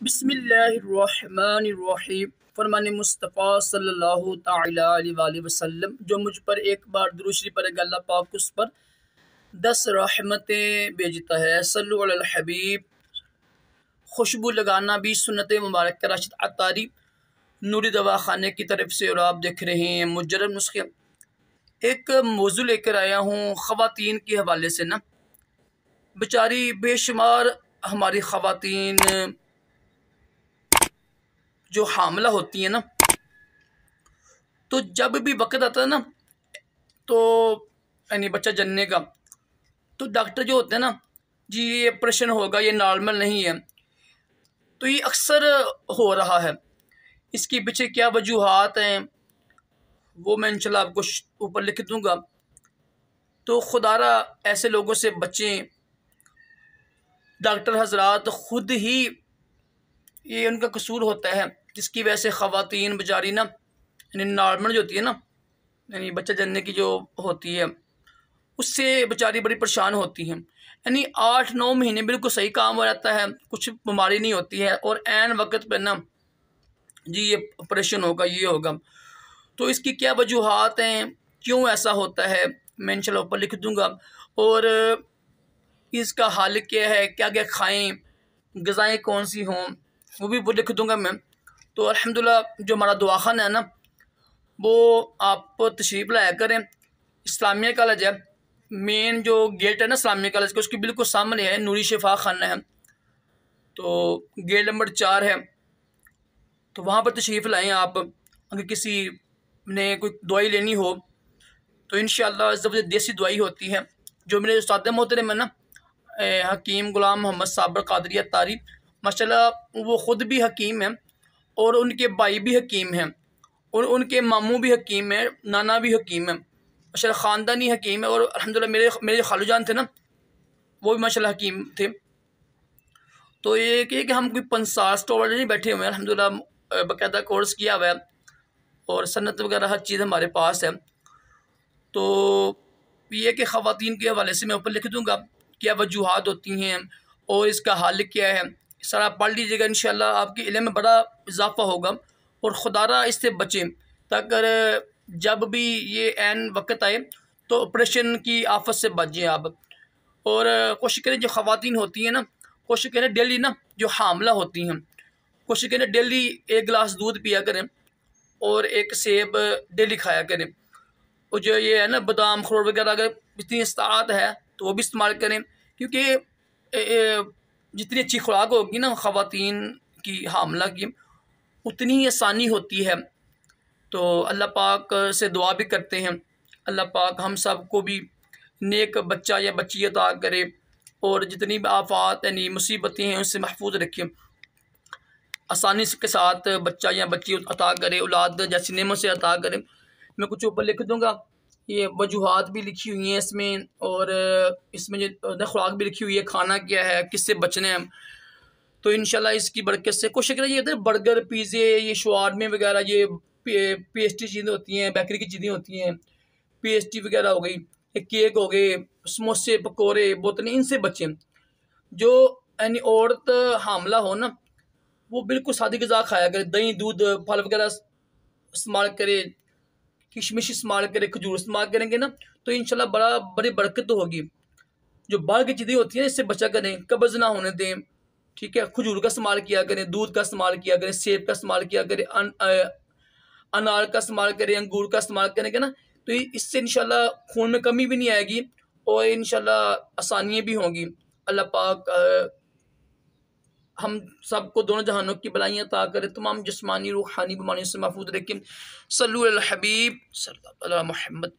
बिस्मिल्लाहिर्रहमानिर्रहीम। फरमान मुस्तफ़ा सल्लल्लाहु ताला अलैहि वसल्लम, जो मुझ पर एक बार दुरूद शरीफ पढ़ेगा अल्लाह पाक उस पर 10 रहमतें भेजता है। सल्लु अलल हबीब। खुशबू लगाना भी सुन्नत मुबारक का राशिद अतारी नूरी दवा खाने की तरफ से, और आप देख रहे हैं मुजर्रब नुस्खे। एक मौजू लेकर आया हूँ ख़वातीन के हवाले से ना। बेचारी बेशुमार हमारी ख़वातीन जो हामला होती हैं ना, तो जब भी वक़्त आता है ना, तो यानी बच्चा जनने का, तो डॉक्टर जो होते हैं ना, जी ये ऑपरेशन होगा, ये नॉर्मल नहीं है, तो ये अक्सर हो रहा है। इसके पीछे क्या वजूहात हैं वो मैं इंशाल्लाह आपको ऊपर लिख दूंगा। तो खुदारा ऐसे लोगों से बचें। डॉक्टर हजरात खुद ही ये उनका कसूर होता है, जिसकी वजह से ख़वातीन बेचारी ना, यानी नॉर्मल जो होती है ना, यानी बच्चा जनने की जो होती है, उससे बेचारी बड़ी परेशान होती हैं। यानी 8-9 महीने बिल्कुल सही काम हो जाता है, कुछ बीमारी नहीं होती है, और ऐन वक्त पर ना जी ये ऑपरेशन होगा, ये होगा। तो इसकी क्या वजूहात हैं, क्यों ऐसा होता है, मैं इंशाल्लाह ऊपर लिख दूंगा। और इसका हल क्या है, क्या क्या खाएं, ग़िज़ाएँ कौन सी हों, वो लिख दूंगा मैं। तो अल्हम्दुलिल्लाह जो हमारा दवाखाना है ना, वो आप तशरीफ़ लाया करें। इस्लामिया कॉलेज है, मेन जो गेट है ना इस्लामिया कॉलेज का, उसके बिल्कुल सामने है नूरी शिफा खाना है, तो गेट नंबर 4 है। तो वहाँ पर तशरीफ़ लाएँ आप। अगर किसी ने कोई दवाई लेनी हो तो इंशाअल्लाह जब देसी दवाई होती है, जो मेरे उस्ताद मोहतरम है ना, हकीम गुलाम मोहम्मद साबर कादरी अत्तारी, माशाल्लाह वो ख़ुद भी हकीम हैं, और उनके भाई भी हकीम हैं, और उनके मामू भी हकीम हैं, नाना भी हकीम हैं, माशाल्लाह ख़ानदानी हकीम है। और अल्हम्दुलिल्लाह मेरे जो खालूजान थे ना, वो भी माशाल्लाह हकीम थे। तो ये कि हम कोई 50 स्टॉल नहीं बैठे हुए हैं, अल्हम्दुलिल्लाह बाकायदा कोर्स किया हुआ है, और सन्नत वगैरह हर चीज़ हमारे पास है। तो ये कि ख़वातीन के हवाले से मैं ऊपर लिख दूँगा क्या वजूहात होती हैं और इसका हल क्या है। सारा पढ़ लीजिएगा, इंशाअल्लाह आपके इल्म में बड़ा इजाफ़ा होगा, और खुदारा इससे बचें, ताकि जब भी ये ऐन वक्त आए तो ऑपरेशन की आफत से बच जाएँ आप। और कोशिश करें जो ख़वातीन होती हैं ना, कोशिश करें डेली ना, जो हामला होती हैं, कोशिश करें डेली 1 गिलास दूध पिया करें, और 1 सेब डेली खाया करें। और जो ये है ना बादाम अखरोट वगैरह, अगर इतनी इस्तात है तो वो भी इस्तेमाल करें, क्योंकि जितनी अच्छी खुराक होगी ना ख़वातीन की हामला की, उतनी ही आसानी होती है। तो अल्लाह पाक से दुआ भी करते हैं, अल्लाह पाक हम सब को भी नेक बच्चा या बच्ची अता करे, और जितनी भी आफात यानी मुसीबतें हैं उससे महफूज रखें, आसानी के साथ बच्चा या बच्ची अता करे, औलाद जैसी नेमत से अता करे। मैं कुछ ऊपर लिख दूंगा, ये वजूहात भी लिखी हुई हैं इसमें, और इसमें जो खुराक भी लिखी हुई है, खाना क्या है, किससे बचने हैं। तो इंशाल्लाह इसकी बरकत से कोशिश करें, ये बर्गर पिज़्ज़े, ये शवारमे वगैरह, ये पेस्ट्री चीज़ें होती हैं, बेकरी की चीज़ें होती हैं, पेस्ट्री वगैरह हो गई, केक हो गए, समोसे पकौड़े बोतलें, इनसे बचें। जो यानी औरत हामला हो ना, वो बिल्कुल सादी ग़िज़ा खाया करे, दही दूध फल वगैरह इस्तेमाल करे, किशमिश इस्तेमाल करें, खजूर इस्तेमाल करेंगे ना, तो इंशाल्लाह बड़ी बरकत तो होगी। जो बाहर की चीज़ें होती हैं इससे बचा करें, कब्ज़ ना होने दें, ठीक है। खजूर का इस्तेमाल किया करें, दूध का इस्तेमाल किया करें, सेब का इस्तेमाल किया करें, अनार का इस्तेमाल करें, अंगूर का इस्तेमाल करेंगे ना, तो इससे इंशाल्लाह खून में कमी भी नहीं आएगी, और इंशाल्लाह आसानियाँ भी होंगी। अल्लाह पाक हम सबको दोनों जहानों की भलाइयाँ अता करे, तमाम जिस्मानी रूहानी बीमारियों से महफूज रखें। सल्लु अलल हबीब सल्लल्लाहु अलैहि मुहम्मद।